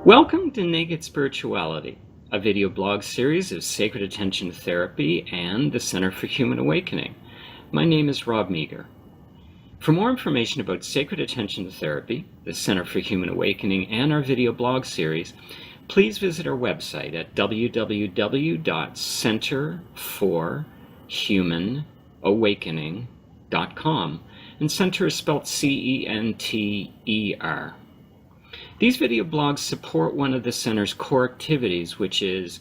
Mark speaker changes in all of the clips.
Speaker 1: Welcome to Naked Spirituality, a video blog series of Sacred Attention Therapy and the Center for Human Awakening. My name is Rob Meager. For more information about Sacred Attention Therapy, the Center for Human Awakening, and our video blog series, please visit our website at www.centerforhumanawakening.com, and center is spelled C-E-N-T-E-R. These video blogs support one of the Center's core activities, which is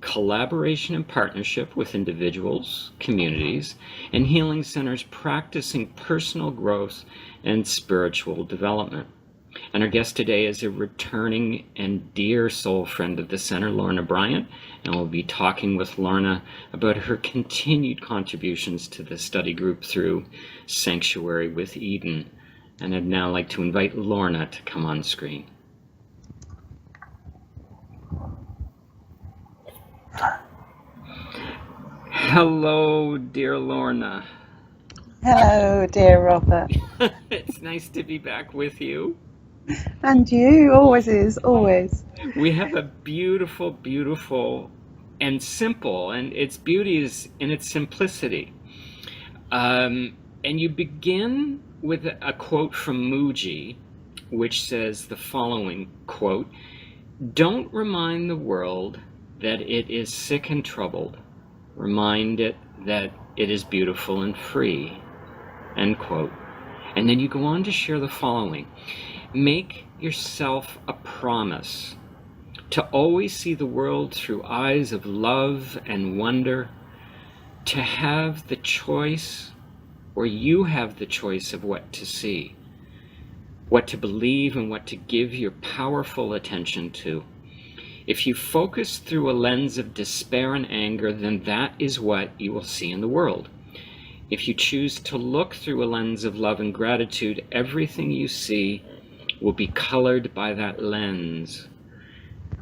Speaker 1: collaboration and partnership with individuals, communities, and healing centers practicing personal growth and spiritual development. And our guest today is a returning and dear soul friend of the Center, Lorna Bryant, and we'll be talking with Lorna about her continued contributions to the study group through Sanctuary with Eden. And I'd now like to invite Lorna to come on screen. Hello, dear Lorna.
Speaker 2: Hello, dear Robert.
Speaker 1: It's nice to be back with you.
Speaker 2: And you, always is, always.
Speaker 1: We have a beautiful, beautiful and simple, and its beauty is in its simplicity. And you begin with a quote from Muji, which says the following, quote, "Don't remind the world that it is sick and troubled. Remind it that it is beautiful and free," end quote. And then you go on to share the following. Make yourself a promise to always see the world through eyes of love and wonder, to have the choice, or you have the choice of what to see, what to believe, and what to give your powerful attention to. If you focus through a lens of despair and anger, then that is what you will see in the world. If you choose to look through a lens of love and gratitude, everything you see will be colored by that lens.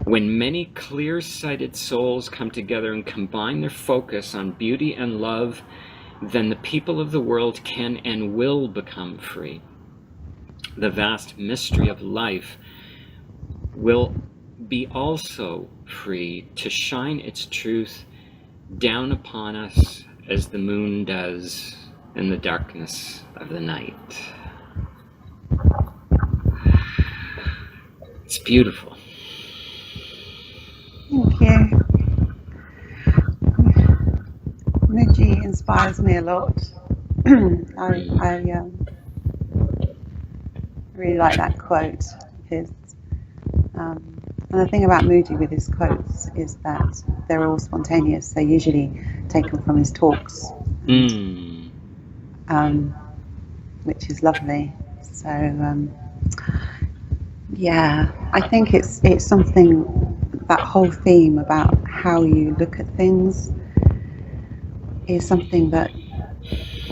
Speaker 1: When many clear-sighted souls come together and combine their focus on beauty and love, then the people of the world can and will become free. The vast mystery of life will be also free to shine its truth down upon us as the moon does in the darkness of the night. It's beautiful.
Speaker 2: Thank you. Muji inspires me a lot. I really like that quote of his. And the thing about Muji with his quotes is that they're all spontaneous. They're usually taken from his talks, which is lovely. So, yeah, I think it's something, that whole theme about how you look at things is something that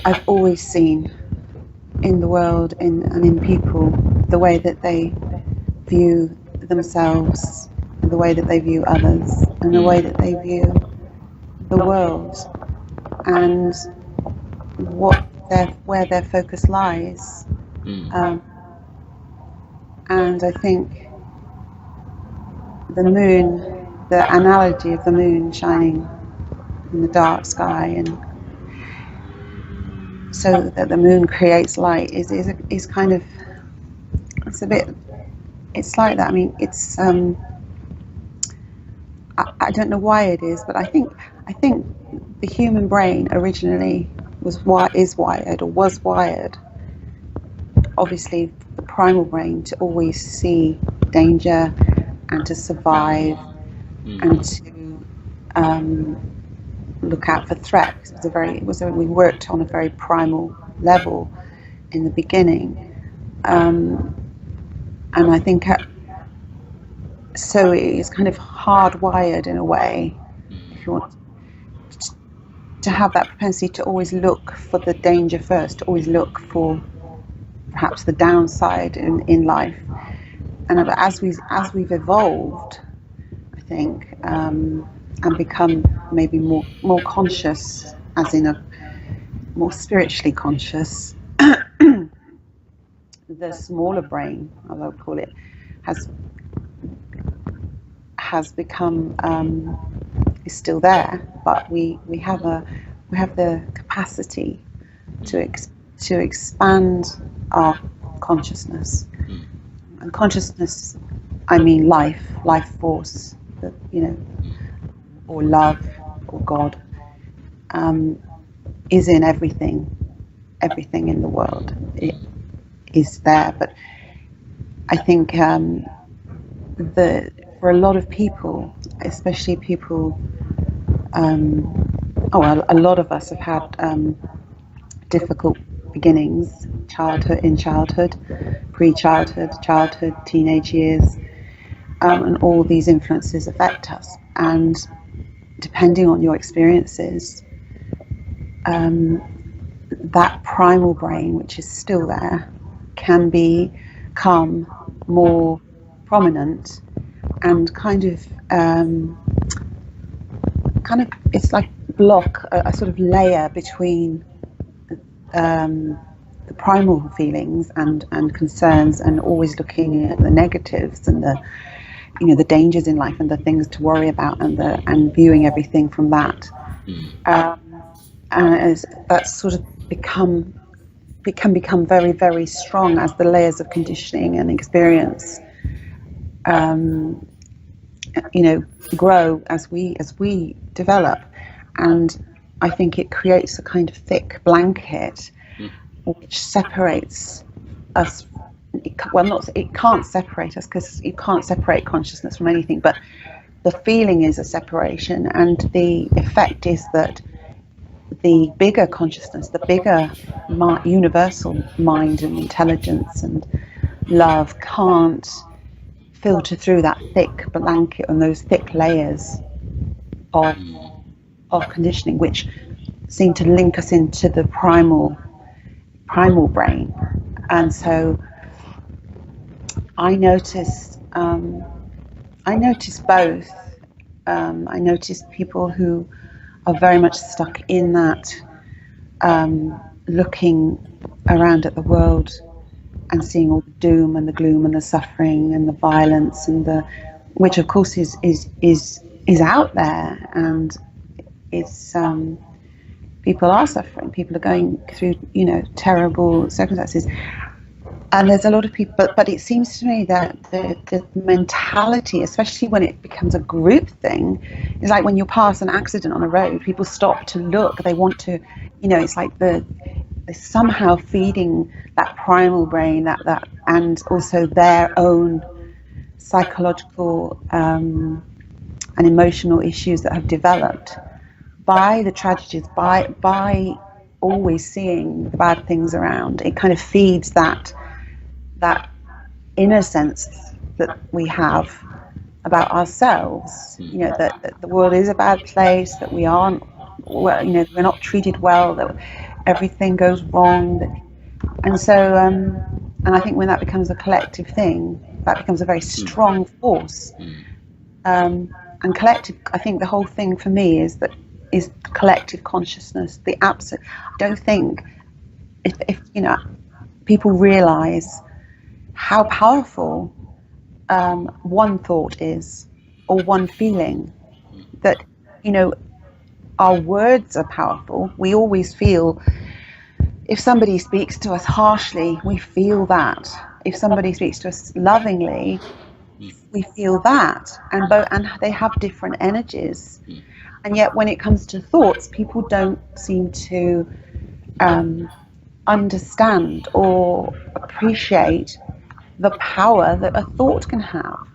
Speaker 2: I've always seen in the world and in people, the way that they view themselves, the way that they view others, and the way that they view the world, and where their focus lies. And I think the moon, the analogy of the moon shining in the dark sky, and so that the moon creates light, is kind of, it's a bit, it's like that. I mean, it's I don't know why it is, but I think the human brain originally was wired, obviously the primal brain, to always see danger and to survive and to look out for threats. We worked on a very primal level in the beginning, and I think so it is kind of hardwired in a way, if you want, to have that propensity to always look for the danger first, to always look for perhaps the downside in life. And as we've evolved, I think, and become maybe more conscious, as in a more spiritually conscious, the smaller brain, as I would call it, has has become is still there, but we have the capacity to expand our consciousness. And consciousness, I mean life force, or love, or God, is in everything in the world. It is there, but I think for a lot of people, especially people, a lot of us have had difficult beginnings, childhood, pre-childhood, childhood, teenage years, and all these influences affect us. And depending on your experiences, that primal brain, which is still there, can become more prominent and kind of it's like a sort of layer between the primal feelings and concerns, and always looking at the negatives and the dangers in life and the things to worry about, and viewing everything from that. And as that's sort of can become very, very strong as the layers of conditioning and experience grow as we develop. And I think it creates a kind of thick blanket which separates us. It can't separate us, because you can't separate consciousness from anything, but the feeling is a separation, and the effect is that the bigger consciousness, the bigger universal mind and intelligence and love can't filter through that thick blanket and those thick layers of conditioning, which seem to link us into the primal brain. And so I notice both. I notice people who are very much stuck in that, looking around at the world and seeing all the doom and the gloom and the suffering and the violence, and which of course is out there, and it's people are suffering, people are going through terrible circumstances. And there's a lot of people, but it seems to me that the mentality, especially when it becomes a group thing, is like when you pass an accident on a road, people stop to look. They want to, it's like they're somehow feeding that primal brain, that and also their own psychological and emotional issues that have developed by the tragedies, by always seeing the bad things around. It kind of feeds that innocence that we have about ourselves, that the world is a bad place, that we aren't, we're not treated well, that everything goes wrong, and so and I think when that becomes a collective thing, that becomes a very strong force. And collective, I think the whole thing for me is collective consciousness, the absolute. I don't think if people realize how powerful one thought is, or one feeling, that our words are powerful. We always feel, if somebody speaks to us harshly, we feel that. If somebody speaks to us lovingly, we feel that, and they have different energies. And yet when it comes to thoughts, people don't seem to understand or appreciate the power that a thought can have,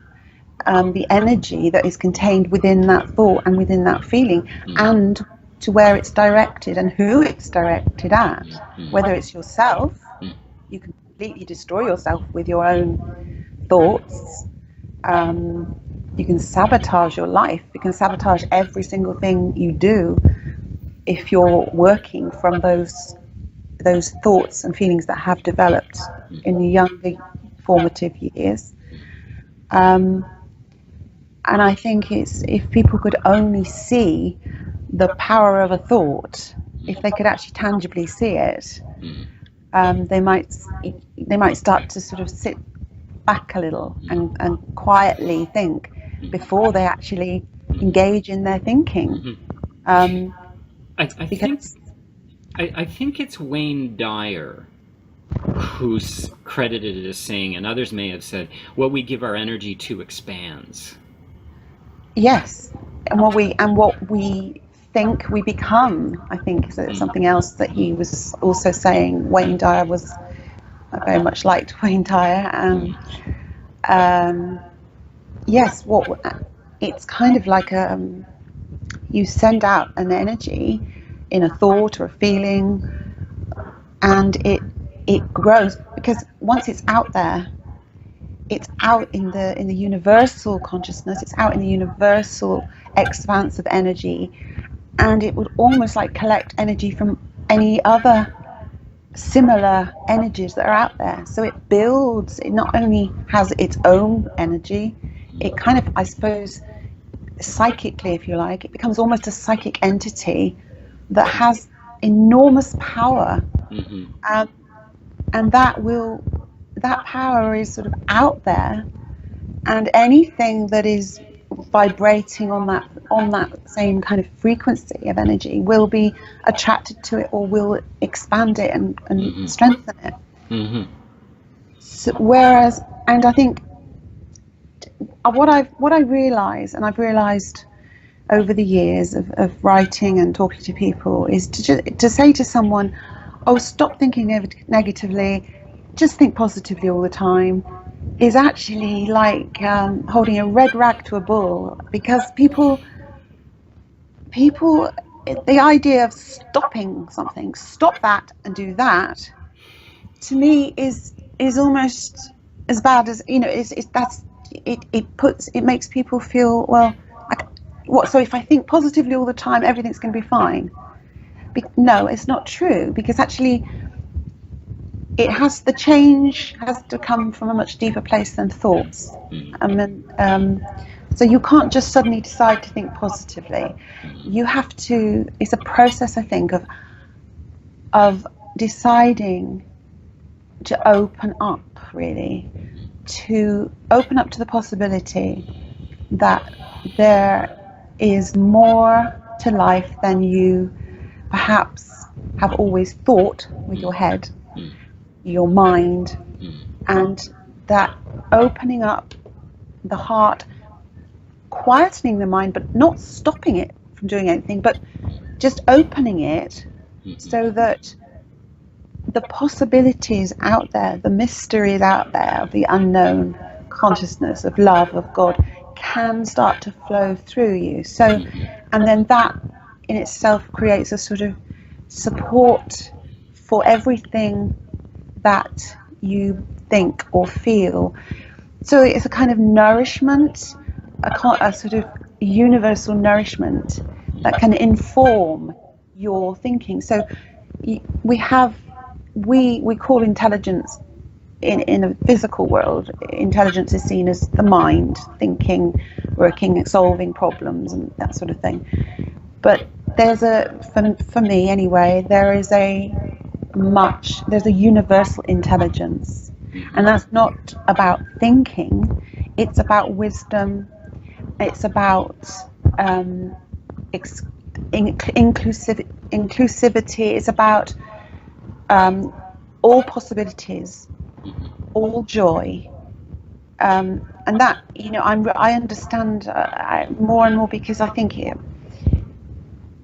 Speaker 2: the energy that is contained within that thought and within that feeling, and to where it's directed and who it's directed at. Whether it's yourself, you can completely destroy yourself with your own thoughts. You can sabotage your life. You can sabotage every single thing you do if you're working from those thoughts and feelings that have developed in the younger formative years. And I think if people could only see the power of a thought, if they could actually tangibly see it, they might start to sort of sit back a little and quietly think, before they actually engage in their thinking. Um,
Speaker 1: I think
Speaker 2: because
Speaker 1: I think it's Wayne Dyer who's credited as saying, and others may have said, what we give our energy to expands.
Speaker 2: yes, and what we think we become, I think, is something else that he was also saying. Wayne Dyer was, I very much liked Wayne Dyer. Yes, what it's kind of like you send out an energy in a thought or a feeling, and it grows, because once it's out there, it's out in the universal consciousness, it's out in the universal expanse of energy, and it would almost like collect energy from any other similar energies that are out there. So it builds, it not only has its own energy, it kind of, I suppose, psychically, if you like, it becomes almost a psychic entity that has enormous power. And that power is sort of out there, and anything that is vibrating on that same kind of frequency of energy will be attracted to it, or will expand it and strengthen it. So, whereas, and I think what I realise, and I've realised over the years of writing and talking to people, is to say to someone, oh, stop thinking negatively, just think positively all the time, is actually like holding a red rag to a bull. Because people, the idea of stopping something, stop that and do that, to me is almost as bad as, it makes people feel, well, what, so if I think positively all the time, everything's going to be fine? No, it's not true, because actually the change has to come from a much deeper place than thoughts. So you can't just suddenly decide to think positively. You have to, it's a process, I think, of deciding to open up, really, to open up to the possibility that there is more to life than you perhaps have always thought with your head, your mind, and that opening up the heart, quietening the mind, but not stopping it from doing anything, but just opening it so that the possibilities out there, the mysteries out there of the unknown consciousness, of love, of God, can start to flow through you. So, and then that in itself creates a sort of support for everything that you think or feel. So it's a kind of nourishment, a sort of universal nourishment that can inform your thinking. So we call intelligence, in a physical world, intelligence is seen as the mind, thinking, working, solving problems and that sort of thing. But for me anyway, there's a universal intelligence, and that's not about thinking, it's about wisdom, it's about inclusivity, it's about all possibilities, all joy, and that, I understand more and more, because I think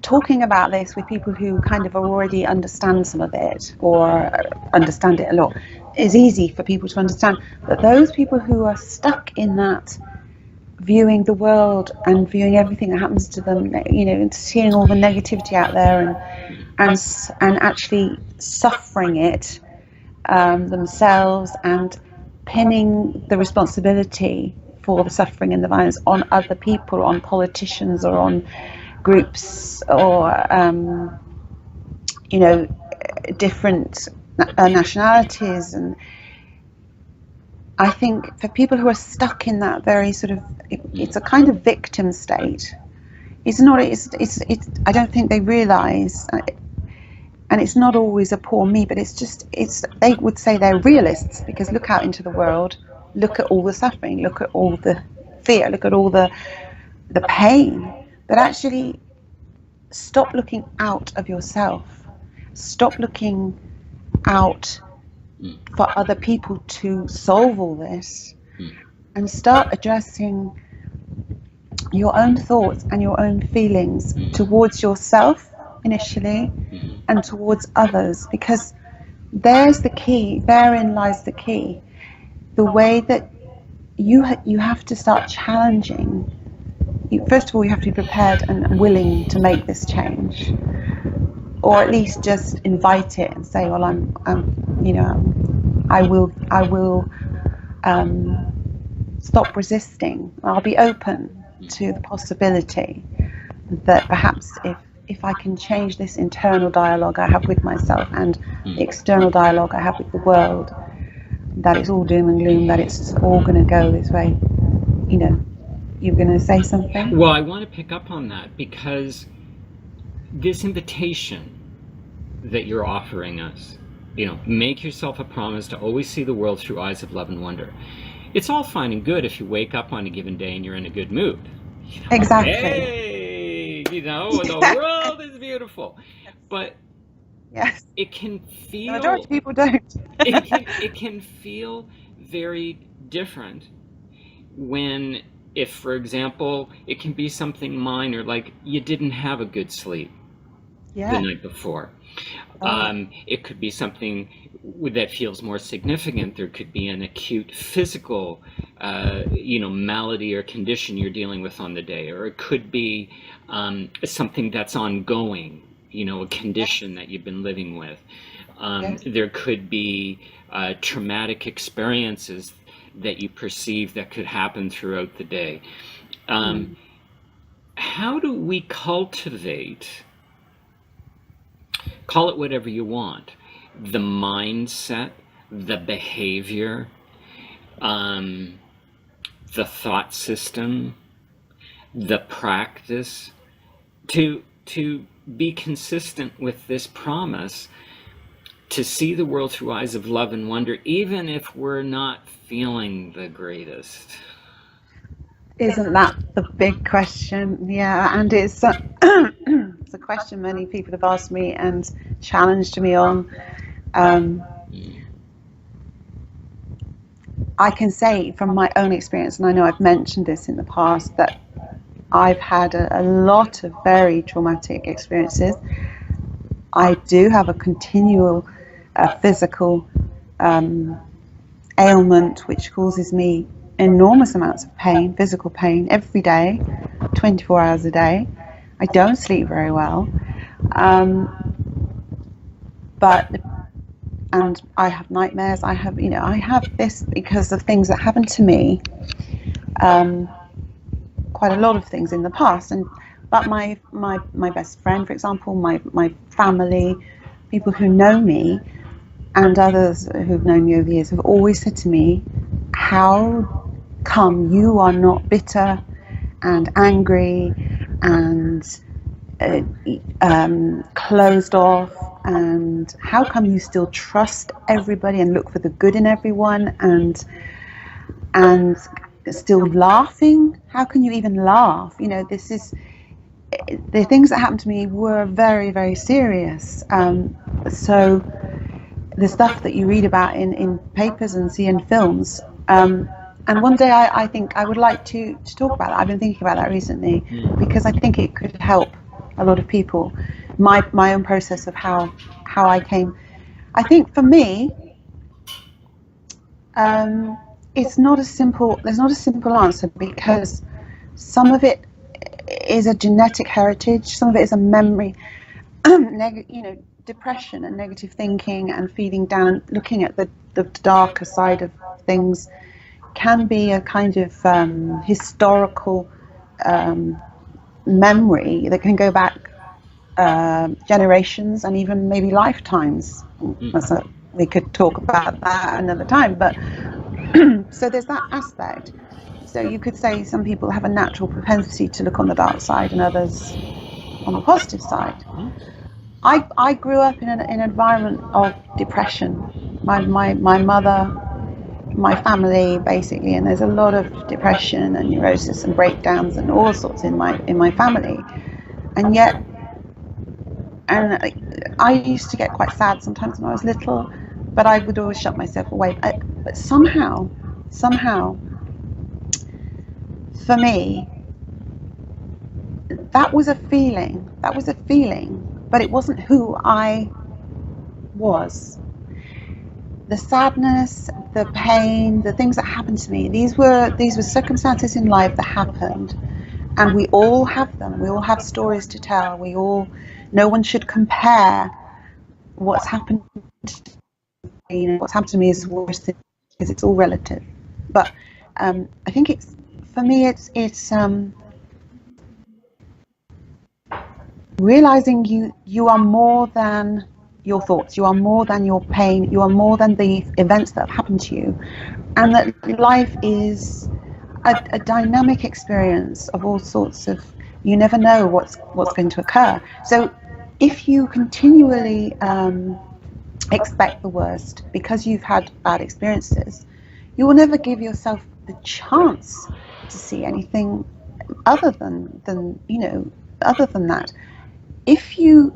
Speaker 2: talking about this with people who kind of already understand some of it, or understand it a lot, is easy for people to understand. But those people who are stuck in that, viewing the world and viewing everything that happens to them, and seeing all the negativity out there, and actually suffering it themselves, and pinning the responsibility for the suffering and the violence on other people, on politicians, or on groups, or different nationalities. And I think for people who are stuck in that very sort of, it's a kind of victim state. It's not. It's. I don't think they realise, and it's not always a poor me, but it's just. They would say they're realists, because look out into the world, look at all the suffering, look at all the fear, look at all the pain, but actually stop looking out of yourself. Stop looking out for other people to solve all this, and start addressing your own thoughts and your own feelings towards yourself initially and towards others, because there's the key, therein lies the key. The way that you have to start challenging. First of all, you have to be prepared and willing to make this change, or at least just invite it and say, well, I will stop resisting. I'll be open to the possibility that perhaps if I can change this internal dialogue I have with myself and the external dialogue I have with the world, that it's all doom and gloom, that it's all going to go this way. You're going to say something?
Speaker 1: Well, I want to pick up on that, because this invitation that you're offering us, make yourself a promise to always see the world through eyes of love and wonder. It's all fine and good if you wake up on a given day and you're in a good mood.
Speaker 2: Exactly.
Speaker 1: Hey, the world is beautiful. But
Speaker 2: yes,
Speaker 1: it can feel...
Speaker 2: The majority of people don't.
Speaker 1: it can feel very different when, if, for example, it can be something minor, like you didn't have a good sleep the night before. It could be something that feels more significant. There could be an acute physical, malady or condition you're dealing with on the day, or it could be something that's ongoing, a condition that you've been living with. There could be traumatic experiences that you perceive that could happen throughout the day. How do we cultivate, call it whatever you want, the mindset, the behavior, the thought system, the practice, to be consistent with this promise to see the world through eyes of love and wonder, even if we're not feeling the greatest?
Speaker 2: Isn't that the big question? Yeah, and it's it's a question many people have asked me and challenged me on. I can say from my own experience, and I know I've mentioned this in the past, that I've had a lot of very traumatic experiences. I do have a continual physical ailment which causes me enormous amounts of pain, physical pain, every day, 24 hours a day. I don't sleep very well, and I have nightmares. I have this because of things that happened to me, quite a lot of things in the past. But my best friend, for example, my family, people who know me, and others who've known me over the years have always said to me, how come you are not bitter and angry and closed off, and how come you still trust everybody and look for the good in everyone, and still laughing? How can you even laugh? This is, the things that happened to me were very, very serious. So the stuff that you read about in papers and see in films, and one day I think I would like to talk about that. I've been thinking about that recently, because I think it could help a lot of people. My own process of how I came. I think for me, there's not a simple answer, because some of it is a genetic heritage, some of it is a memory, depression and negative thinking and feeling down, looking at the darker side of things, can be a kind of historical memory that can go back generations and even maybe lifetimes. So we could talk about that another time, but so there's that aspect. So you could say some people have a natural propensity to look on the dark side and others on the positive side. I grew up in an environment of depression. My mother my family basically, and there's a lot of depression and neurosis and breakdowns and all sorts in my family, and yet, and I used to get quite sad sometimes when I was little, but I would always shut myself away. But somehow, for me, that was a feeling, but it wasn't who I was. The sadness, the pain, the things that happened to me, these were circumstances in life that happened, and we all have them. We all have stories to tell. No one should compare what's happened to me. What's happened to me is worse because it's all relative. But I think for me it's realizing you are more than your thoughts, you are more than your pain, you are more than the events that have happened to you, and that life is a dynamic experience of all sorts of, you never know what's going to occur. So if you continually expect the worst because you've had bad experiences, you will never give yourself the chance to see anything other than that. If you,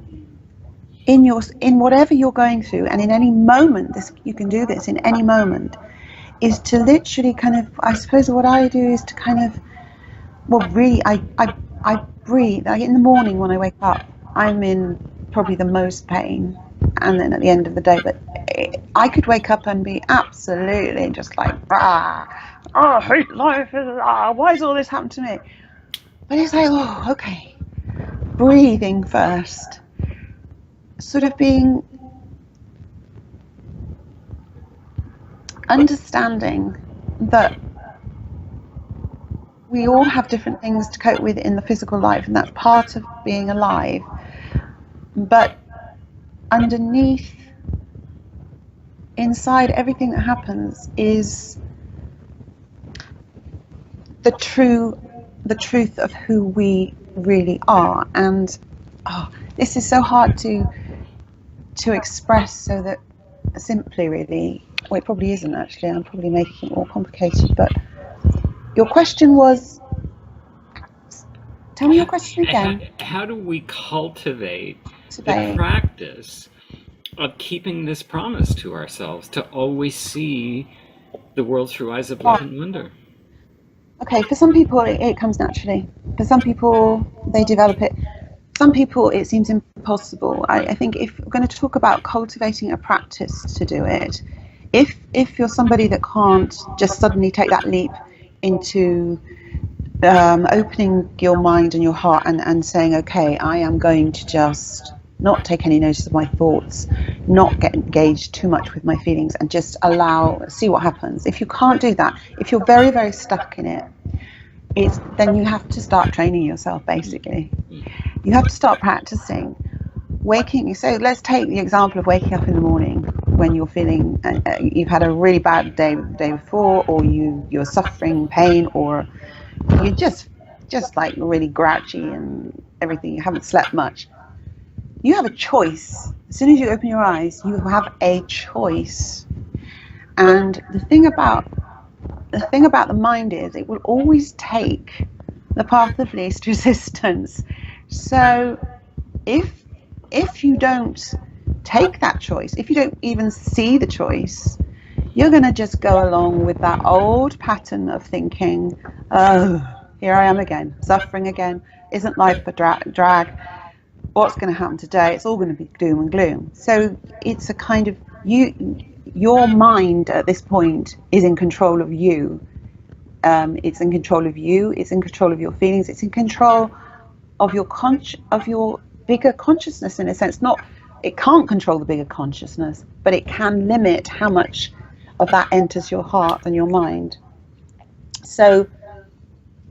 Speaker 2: in whatever you're going through, and in any moment, you can do this in any moment, is to literally kind of, I suppose what I do is to kind of, really, I breathe. In the morning when I wake up, I'm in probably the most pain, and then at the end of the day, but I could wake up and be absolutely just like, I hate life, why has all this happened to me? But it's like, okay, breathing first, sort of being, understanding that we all have different things to cope with in the physical life, and that's part of being alive. But underneath, inside everything that happens is the truth of who we really are. And this is so hard to express so that simply, really. Well, it probably isn't actually. I'm probably making it more complicated. But your question was, tell me your question again.
Speaker 1: How do we cultivate the practice of keeping this promise to ourselves to always see the world through eyes of love and wonder?
Speaker 2: Okay, for some people it comes naturally. For some people they develop it. Some people it seems impossible. I think if we're going to talk about cultivating a practice to do it, if you're somebody that can't just suddenly take that leap into opening your mind and your heart and saying, okay, I am going to just not take any notice of my thoughts, not get engaged too much with my feelings, and just see what happens. If you can't do that, if you're very, very stuck in it, then you have to start training yourself, basically. You have to start practicing waking. So let's take the example of waking up in the morning when you're feeling you've had a really bad day the day before, or you're suffering pain, or you're just like really grouchy and everything, you haven't slept much. You have a choice. As soon as you open your eyes, you have a choice. And the thing about the mind is it will always take the path of least resistance. So if you don't take that choice, if you don't even see the choice, you're going to just go along with that old pattern of thinking, oh, here I am again, suffering again, isn't life a drag? What's going to happen today? It's all going to be doom and gloom. So it's a kind of, your mind at this point is in control of you. It's in control of you. It's in control of your feelings. It's in control of your bigger consciousness, in a sense. It can't control the bigger consciousness, but it can limit how much of that enters your heart and your mind. So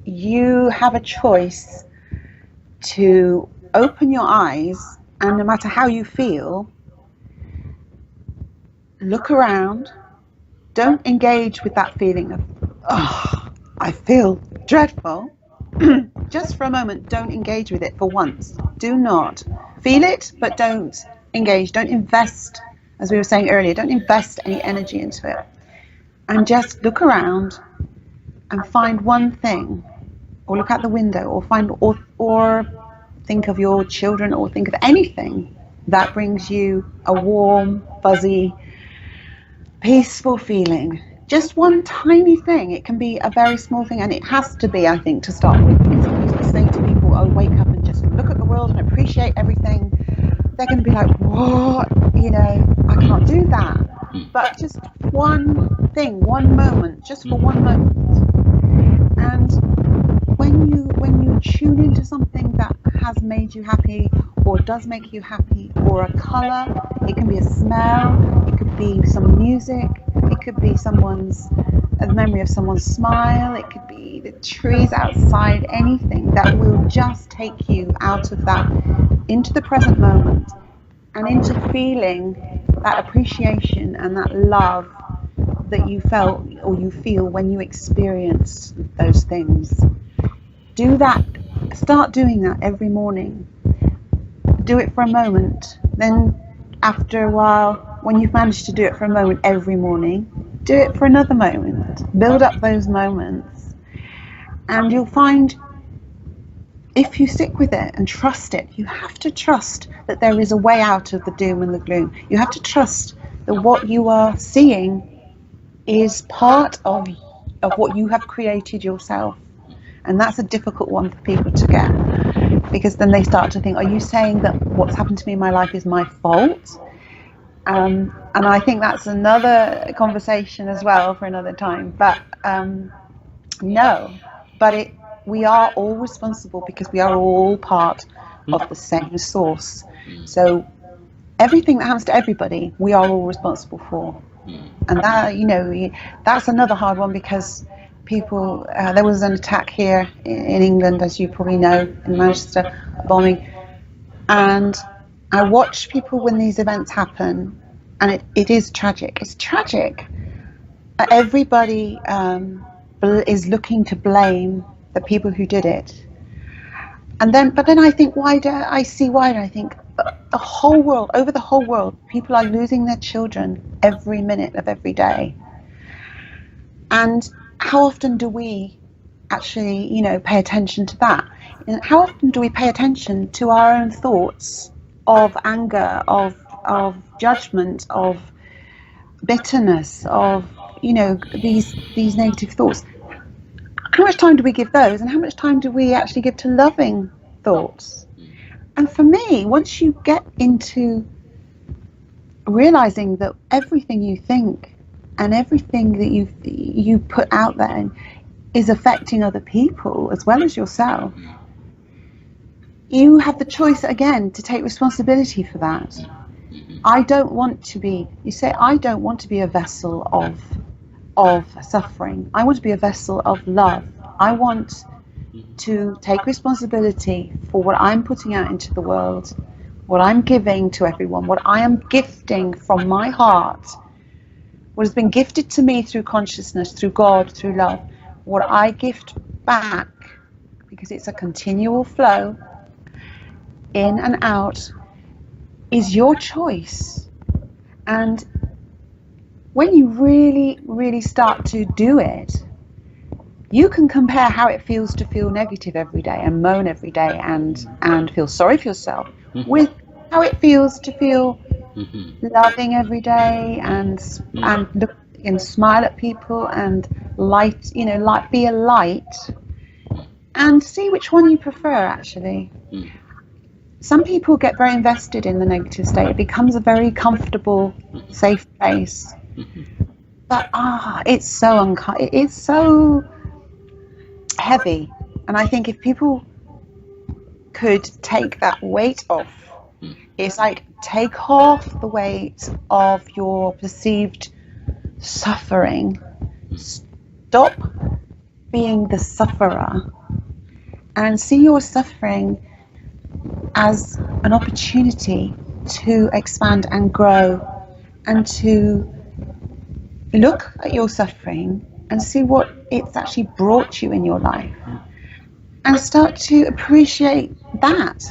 Speaker 2: you have a choice to open your eyes, and no matter how you feel, look around. Don't engage with that feeling of, oh, I feel dreadful. Just for a moment, don't engage with it for once. Do not feel it, but don't engage. Don't invest, as we were saying earlier, don't invest any energy into it. and just look around and find one thing, or look out the window, or or think of your children, or think of anything that brings you a warm, fuzzy, peaceful feeling. Just one tiny thing. It can be a very small thing, and it has to be, I think, to start with. If you say to people, oh, wake up and just look at the world and appreciate everything, they're going to be like, what? I can't do that. But just one thing, one moment, just for one moment. And when you tune into something that has made you happy, or does make you happy, or a color, it can be a smell, it could be some music, it could be a memory of someone's smile, it could be the trees outside, anything that will just take you out of that, into the present moment, and into feeling that appreciation and that love that you felt or you feel when you experience those things. Do that. Start doing that every morning. Do it for a moment. Then after a while, when you've managed to do it for a moment every morning, do it for another moment. Build up those moments. And you'll find, if you stick with it and trust it, you have to trust that there is a way out of the doom and the gloom. You have to trust that what you are seeing is part of what you have created yourself. And that's a difficult one for people to get, because then they start to think, are you saying that what's happened to me in my life is my fault? And I think that's another conversation as well for another time. But no, but we are all responsible, because we are all part of the same source. So everything that happens to everybody, we are all responsible for. And that, that's another hard one, because people, there was an attack here in England, as you probably know, in Manchester, a bombing. And I watch people when these events happen, and it is tragic. It's tragic. Everybody is looking to blame the people who did it. But then I think, why do I think the whole world, over the whole world, people are losing their children every minute of every day. And how often do we actually, pay attention to that? And how often do we pay attention to our own thoughts of anger, of judgment, of bitterness, of, these negative thoughts? How much time do we give those, and how much time do we actually give to loving thoughts? And for me, once you get into realizing that everything you think and everything that you put out there is affecting other people as well as yourself, you have the choice again to take responsibility for that. I don't want to be a vessel of suffering. I want to be a vessel of love. I want to take responsibility for what I'm putting out into the world, what I'm giving to everyone, what I am gifting from my heart, what has been gifted to me through consciousness, through God, through love, what I gift back, because it's a continual flow in and out, is your choice. And when you really, really start to do it, you can compare how it feels to feel negative every day and moan every day and feel sorry for yourself with how it feels to feel loving every day and look and smile at people and be a light, and see which one you prefer actually. Some people get very invested in the negative state. It becomes a very comfortable, safe place. But it's so heavy. And I think if people could take that weight off, it's like take off the weight of your perceived suffering. Stop being the sufferer and see your suffering as an opportunity to expand and grow, and to look at your suffering and see what it's actually brought you in your life, and start to appreciate that.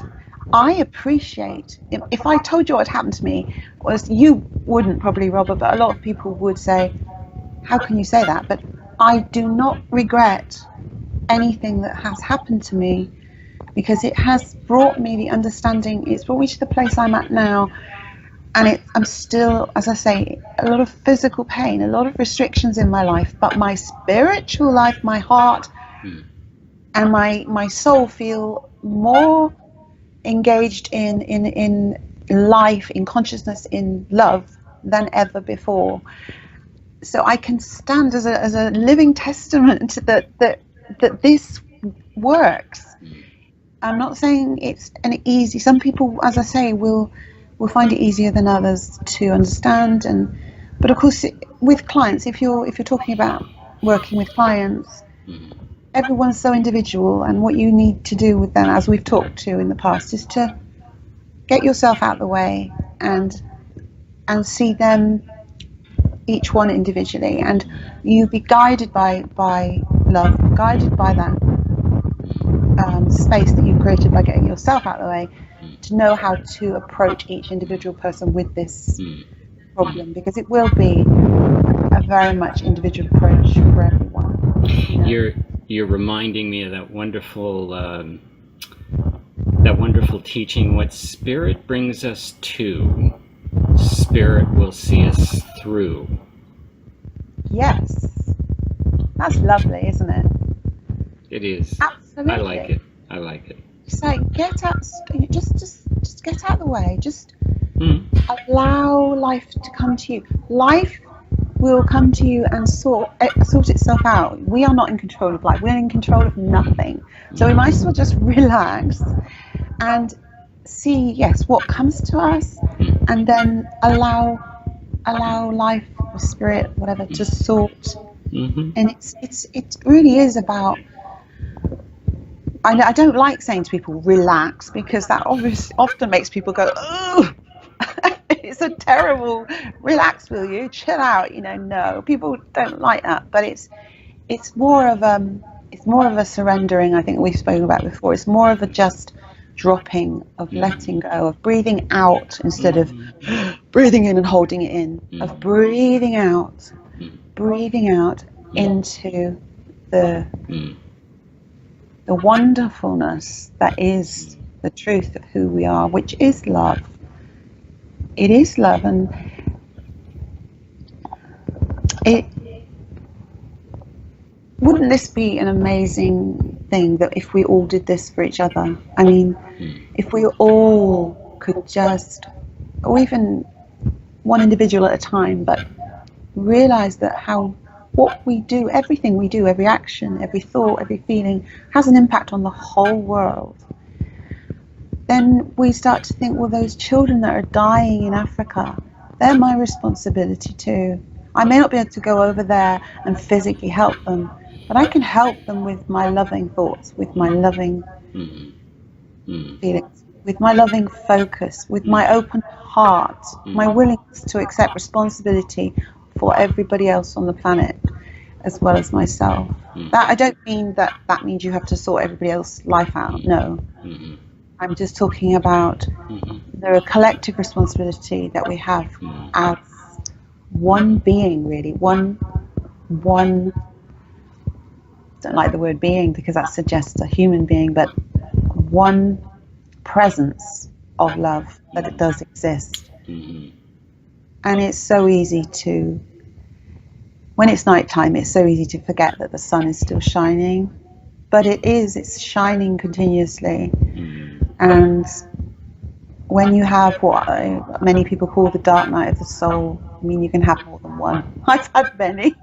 Speaker 2: I appreciate, if I told you what happened to me, you wouldn't probably, Robert, but a lot of people would say, how can you say that? But I do not regret anything that has happened to me, because it has brought me the understanding. It's brought me to the place I'm at now. And I'm still, as I say, a lot of physical pain, a lot of restrictions in my life, but my spiritual life, my heart and my soul feel more engaged in life, in consciousness, in love than ever before. So I can stand as a living testament that this works. I'm not saying it's an easy. Some people, as I say, will find it easier than others to understand. But of course, with clients, if you're talking about working with clients, everyone's so individual, and what you need to do with them, as we've talked to in the past, is to get yourself out of the way and see them, each one individually, and you be guided by love, guided by that space that you've created by getting yourself out of the way, to know how to approach each individual person with this problem, because it will be a very much individual approach for everyone.
Speaker 1: You're reminding me of that wonderful teaching. What spirit brings us to, spirit will see us through.
Speaker 2: Yes, that's lovely, isn't it?
Speaker 1: It is.
Speaker 2: Absolutely.
Speaker 1: I like it.
Speaker 2: It's like, get out, just get out of the way. Just allow life to come to you. Life will come to you and sort itself out. We are not in control of life. We're in control of nothing. So we might as well just relax and see, yes, what comes to us, and then allow life or spirit, whatever, to sort. And it really is about. I don't like saying to people relax, because that often makes people go, oh, it's a terrible, relax, will you, chill out, no, people don't like that. But it's more of a surrendering. I think we've spoken about before. It's more of a just dropping, of letting go, of breathing out instead of breathing in and holding it in, of breathing out into the wonderfulness that is the truth of who we are, which is love. It is love, and wouldn't this be an amazing thing, that if we all did this for each other? I mean, if we all could just, or even one individual at a time, but realize that what we do, everything we do, every action, every thought, every feeling has an impact on the whole world. Then we start to think, well, those children that are dying in Africa, they're my responsibility too. I may not be able to go over there and physically help them, but I can help them with my loving thoughts, with my loving feelings, with my loving focus, with my open heart, my willingness to accept responsibility for everybody else on the planet as well as myself. That I don't mean that means you have to sort everybody else's life out. No. I'm just talking about the collective responsibility that we have as one being, really. One don't like the word being, because that suggests a human being, but one presence of love, that it does exist. And it's so easy to, when it's nighttime, it's so easy to forget that the sun is still shining, but it's shining continuously. And when you have what many people call the dark night of the soul, I mean, you can have more than one. I've had many.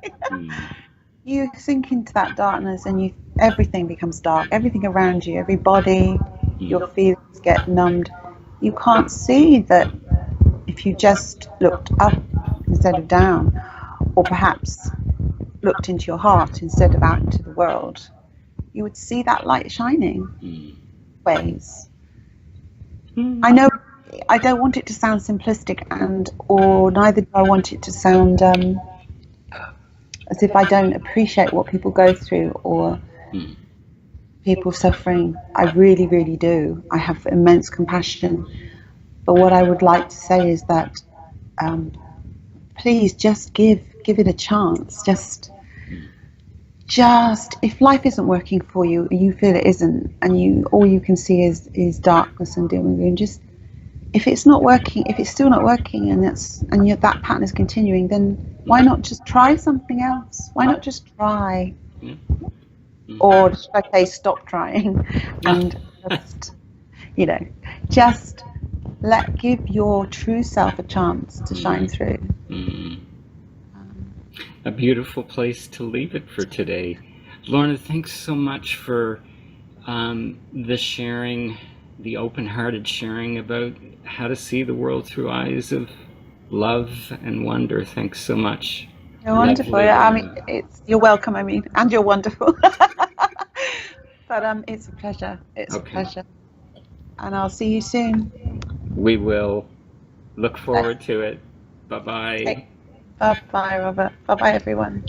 Speaker 2: You sink into that darkness, and everything becomes dark. Everything around you, every body, your feelings get numbed. You can't see that if you just looked up instead of down, or perhaps looked into your heart instead of out into the world, you would see that light shining ways. I know I don't want it to sound simplistic, or neither do I want it to sound as if I don't appreciate what people go through or people suffering. I really, really do. I have immense compassion. But what I would like to say is that please just give give it a chance. Just if life isn't working for you, you feel it isn't, and all you can see is darkness and doom and gloom. Just if it's not working, if it's still not working, and that pattern is continuing, then why not just try something else? Why not just try? Or should I say, stop trying, and just give your true self a chance to shine through.
Speaker 1: A beautiful place to leave it for today. Lorna, thanks so much for the sharing, the open-hearted sharing about how to see the world through eyes of love and wonder. Thanks so much.
Speaker 2: You're wonderful. You're welcome. And you're wonderful. But it's a pleasure. It's a pleasure. And I'll see you soon.
Speaker 1: We will. Look forward to it. Bye-bye.
Speaker 2: Bye-bye, Robert. Bye-bye, everyone.